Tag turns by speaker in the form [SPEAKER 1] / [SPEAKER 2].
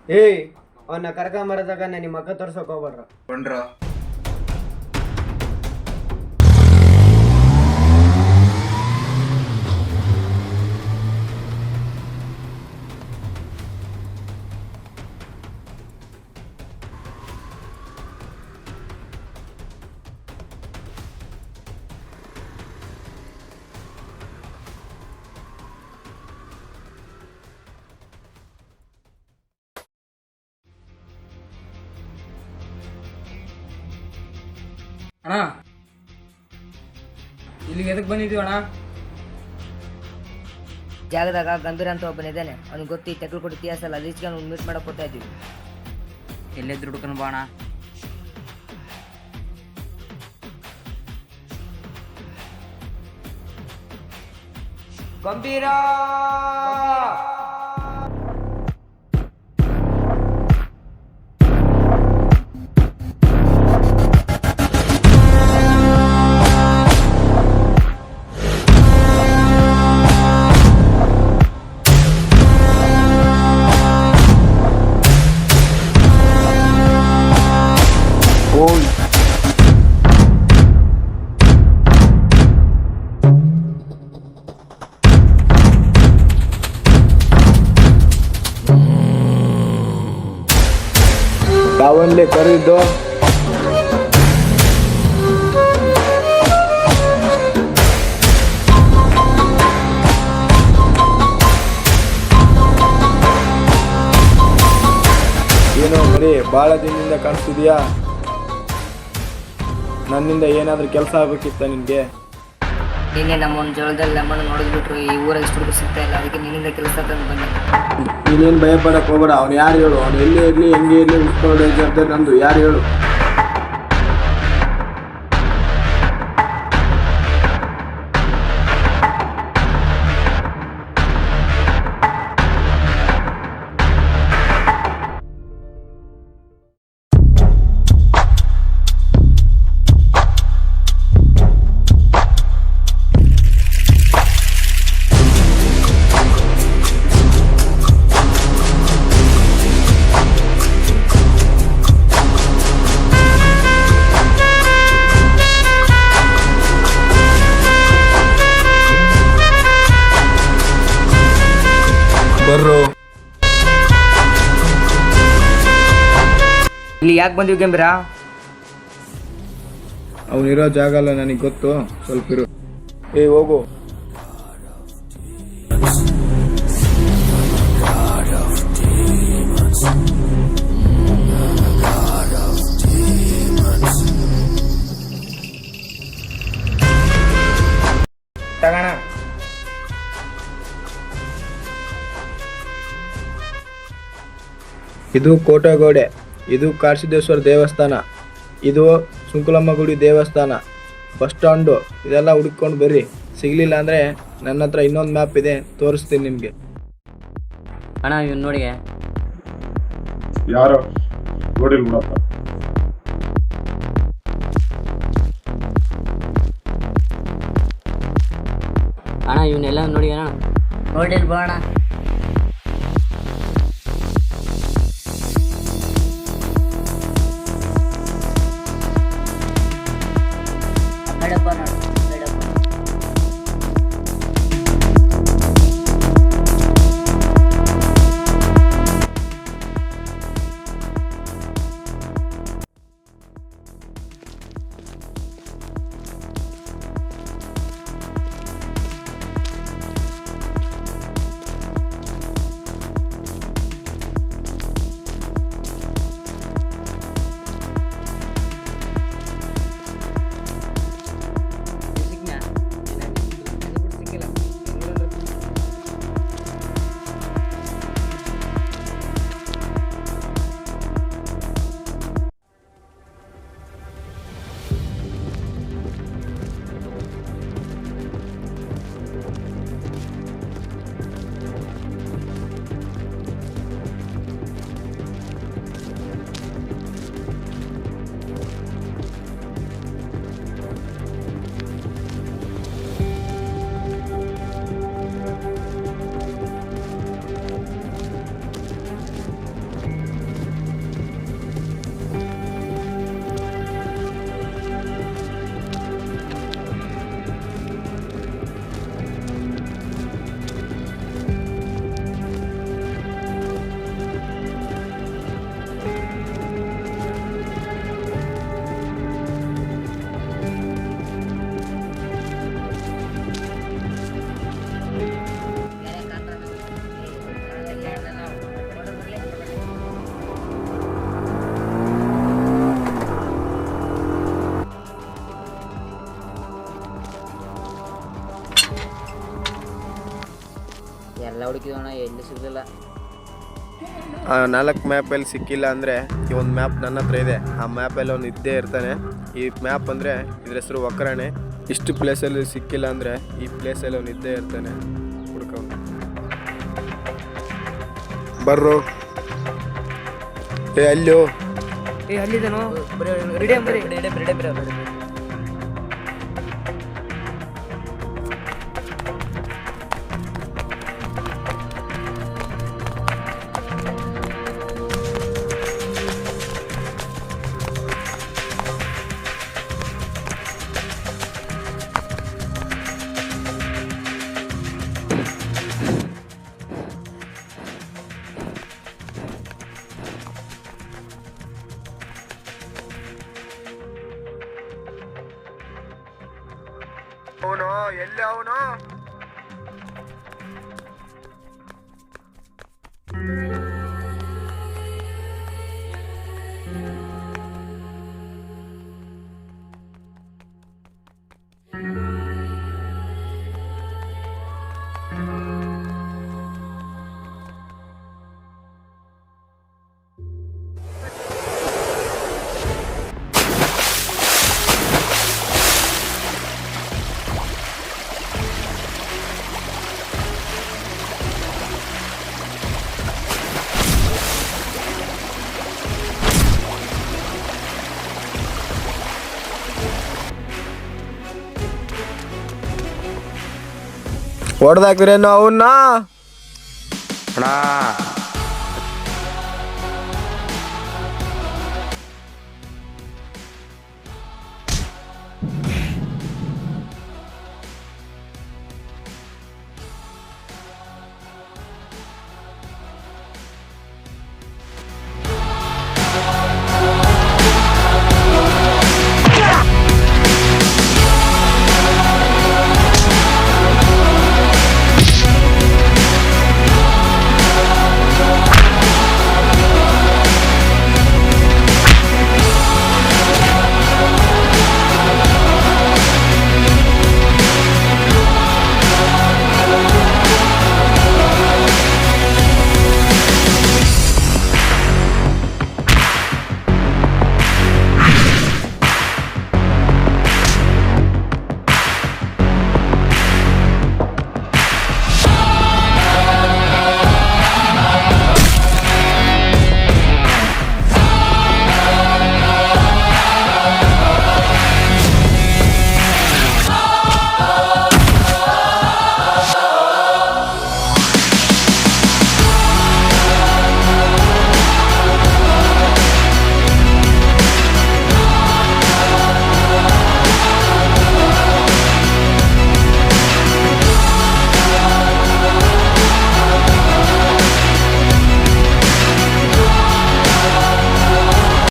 [SPEAKER 1] ಏಯ್ ಅವನ್ನ ಕರ್ಕೊಂಬರದಾಗ ನಿಮ್ಮ ಮಕ್ಕ ತೋರ್ಸಕ್ ಹೋಗ್ಬೇಡ್ರ.
[SPEAKER 2] ಕೊಂಡ್ರ
[SPEAKER 3] ಅಣ್ಣ ಇಲ್ಲಿಗೆ ಎದಕ್ಕೆ ಬಂದಿದ್ದೀವಿ ಅಣ್ಣ?
[SPEAKER 4] ಜಾಗದಾಗ ಗಂಭೀರ ಅಂತ ಒಬ್ಬನಿದ್ದಾನೆ, ಅವ್ನಿಗೆ ಗೊತ್ತಿ ತೆಗೆದು ಕೊಟ್ಟು ಇತಿಹಾಸ ಅಲ್ಲ, ಅದಕ್ಕೆ ಅವ್ನು ಮೀಟ್ ಮಾಡಕ್ಕೆ ಹೋಗ್ತಾ ಇದ್ದೀವಿ.
[SPEAKER 5] ಎಲ್ಲಿದ್ರು ಹುಡುಕನ ಬಾಣ.
[SPEAKER 1] ಗಂಭೀರ
[SPEAKER 6] ಯಾವನ್ಲೇ ಕರೆದಿದ್ದು? ಏನೋ ಮರಿ ಭಾಳ ದಿನದಿಂದ ಕಾಣಿಸ್ತಿದ್ಯಾ? ನನ್ನಿಂದ ಏನಾದರೂ ಕೆಲಸ ಆಗ್ಬೇಕಿತ್ತ ನಿನಗೆ?
[SPEAKER 4] ನಿನ್ನೆ ನಮ್ಮನ್ನ ಜೋಳದಲ್ಲಿ ನಮ್ಮನ್ನು ನೋಡಿದ್ಬಿಟ್ರು, ಈ ಊರಾಗ ಇಷ್ಟು ಹುಡುಗ ಸಿಗ್ತಾ ಇಲ್ಲ, ಅದಕ್ಕೆ ನಿನ್ನಿಂದ ಕೆಲಸ ತಂದು ಬಂದೆ.
[SPEAKER 6] ನೀನೇನು ಭಯ ಪಡಕ್ಕೆ ಹೋಗ್ಬೇಡ. ಅವ್ನು ಯಾರು ಹೇಳು? ಅವ್ನು ಎಲ್ಲೇ ಇರಲಿ ಹೆಂಗೆ ಇರಲಿ ಉಟ್ಕೊಳ್ಳೋ ಜವಾಬ್ದಾರಿ ನಂದು. ಯಾರು ಹೇಳು? ಬರ್ರೋ.
[SPEAKER 4] ಇಲ್ಲಿ ಯಾಕೆ ಬಂದೀವಿ ಗಂಭೀರ?
[SPEAKER 6] ಅವನಿರೋ ಜಾಗ ಅಲ್ಲ ನನಗೆ ಗೊತ್ತು, ಸ್ವಲ್ಪ ಇರು. ಹೋಗು.
[SPEAKER 3] ತಗೋಣ.
[SPEAKER 6] ಇದು ಕೋಟೆಗೋಡೆ, ಇದು ಕಾಡಸಿದ್ದೇಶ್ವರ ದೇವಸ್ಥಾನ, ಇದು ಸುಂಕಲಮ್ಮ ಗುಡಿ ದೇವಸ್ಥಾನ, ಬಸ್ ಸ್ಟಾಂಡು, ಇದೆಲ್ಲ ಹುಡುಕೊಂಡು ಬರ್ರಿ. ಸಿಗಲಿಲ್ಲ ಅಂದರೆ ನನ್ನ ಹತ್ರ ಇನ್ನೊಂದು ಮ್ಯಾಪ್ ಇದೆ, ತೋರಿಸ್ತೀನಿ ನಿಮಗೆ.
[SPEAKER 5] ಅಣ್ಣ ಇವ್ನು ನೋಡಿ.
[SPEAKER 7] ಯಾರೋ ನೋಡಿಲ್ ಬಿಡಪ್ಪ.
[SPEAKER 5] ಅಣ್ಣ ಇವನ್ನೆಲ್ಲ ನೋಡಿ ಅಣ್ಣ.
[SPEAKER 4] ನೋಡಿಲ್ ಬಾಣ.
[SPEAKER 5] ಎಲ್ಲ ಹುಡುಕಿದೋಣ ಎಲ್ಲಿ ಸಿಗಲಿಲ್ಲ.
[SPEAKER 6] ಆ 4 ಮ್ಯಾಪಲ್ಲಿ ಸಿಕ್ಕಿಲ್ಲ ಅಂದರೆ ಈ ಒಂದು ಮ್ಯಾಪ್ ನನ್ನ ಹತ್ರ ಇದೆ. ಆ ಮ್ಯಾಪಲ್ಲಿ ಅವನು ಇದ್ದೇ ಇರ್ತಾನೆ. ಈ ಮ್ಯಾಪ್ ಅಂದರೆ ಇದ್ರ ಹೆಸರು ಒಕ್ಕರಣೆ. ಇಷ್ಟು ಪ್ಲೇಸಲ್ಲಿ ಸಿಕ್ಕಿಲ್ಲ ಅಂದರೆ ಈ ಪ್ಲೇಸಲ್ಲಿ ಅವನು ಇದ್ದೇ ಇರ್ತಾನೆ. ಹುಡ್ಕೊಂಡು ಬರ್ರು. ಅಲ್ಲೋ
[SPEAKER 3] ಅಲ್ಲಿದ್ದಾನು
[SPEAKER 6] ಅವನು ಎಲ್ಲಿ ಅವನು? ಹೊಡೆದಾಕ್ರೇನು ಅವನ್ನ?
[SPEAKER 2] ಅಣ್ಣ